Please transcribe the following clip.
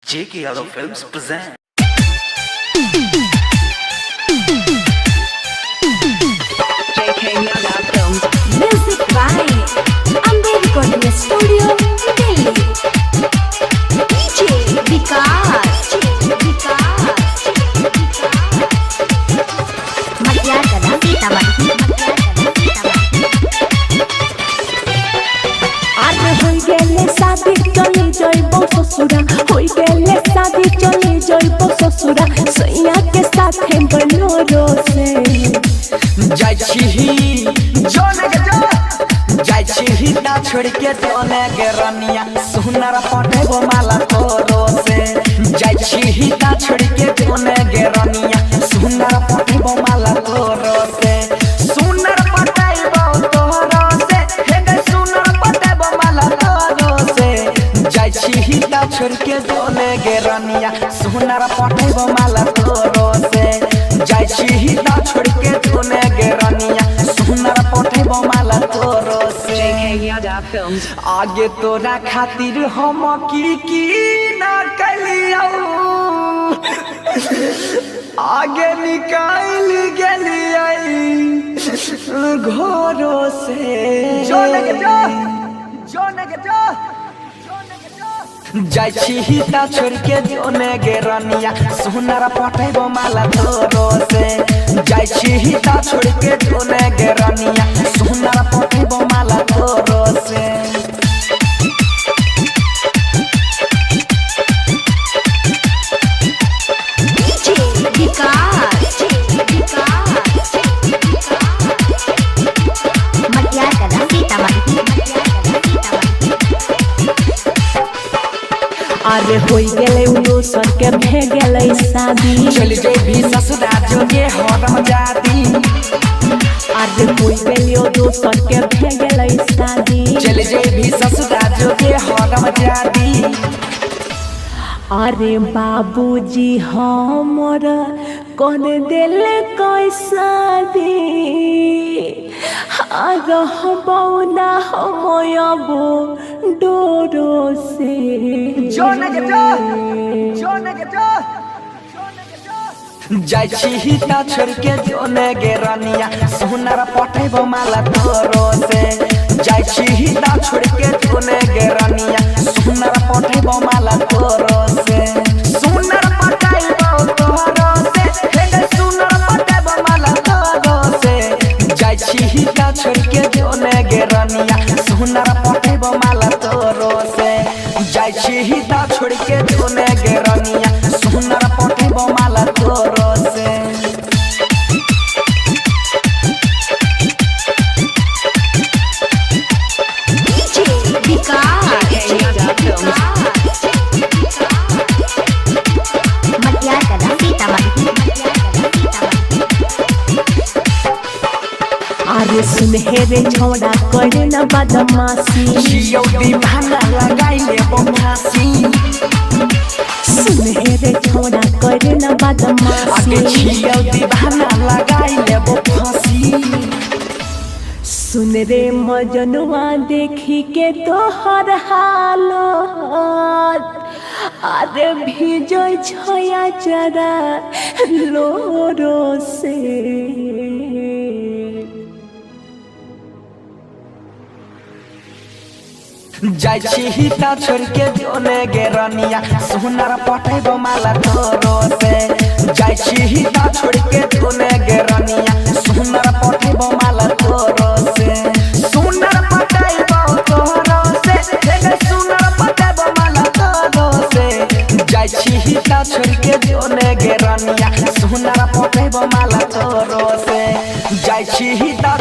J.K. Yadav Films present. J.K. Yadav Films. Music by Amber Recording Studio, Delhi. DJ Vikas. Madhyakala Sitamarhi. হই গেলে শাদি চলে যাইব শ্বশুরা হই গেলে শাদি চলে যাইব শ্বশুরা সैया के साथे बनो रोसे जाय छिही जोने के जो जाय छिही ना छोड़ के जोने के रनिया सुनर पटेबो माला तोरो से जाय छिही ना छोड़ के जोने के रनिया सुनर पटेबो माला तोरो से सुनर पटेबो तोरो से हे गे सुनर पटेबो माला तोरो से जाय छिही ना छोड़ के जोने के रनिया सुनर पटेबो माला तोरो से जाय छिही ना छोड़ के जोने के रनिया सुनर पटेबो माला तोरो से J.K. Yadav Films. आगे तोरा खातिर हम की ना कलियो आगे निकाल गेलियै घरों से जोने के जो जाय छिही ता छोड़ के जोने गे रनिया सुनर पटेबो माला तोरो से जाय छिही ता छोड़ के जोने गे रनिया सुनर पटेबो माला तोरो से DJ Vikas. Madhyakala Sitamarhi. अरे होई गेले उनो सर के भे गेले शादी चल जे भी ससुराल जो के हरम जाती अरे होई गेले उनो सर के भे गेले शादी चल जे भी ससुराल जो के हरम जाती अरे बाबूजी हमर कर देले कैसा दे रहबौ ना हम अबो डोरो से जोने के जो जाय छिही ता छोड़ के जोने गे रनिया सुनर पटेबो माला तोरो से जाय छिही ता छोड़ के जोने गे रनिया सुनर पटेबो माला तोरो से सुनर पटेबो तोरो से हे गे सुनर पटेबो माला तोरो से जाय छिही ता छोड़ के जोने गे रनिया सुनर पटेबो माला तोरो से जाय छिही ता छोड़ के जोने गे रनिया सुनर पटेबो माला तोरो से DJ Vikas. J.K. Yadav Films. Madhyakala Sitamarhi. अरे सुनहेरे छोड़ा करे न बदमाशी जियो दीवाना लगाई ले बमहासी सुनहेरे छोड़ा करे न आगे बदमाशी जियो दीवाना लगाई ले बमहासी सुन रे मजनुआ देखी के तोहर हालत अरे भीजो छया जरा लोरो से जाय छिही ता छोड़ के जोने गे रनिया सुनर पटेबो माला तोरो से जाय छिही ता छोड़ के जोने गे रनिया सुनर पटेबो माला तोरो से सुनर पटेबो तोरो से हे गे सुनर पटेबो माला तोरो से जाय छिही ता छोड़ के जोने गे रनिया सुनर पटेबो माला तोरो से जाय छिही ता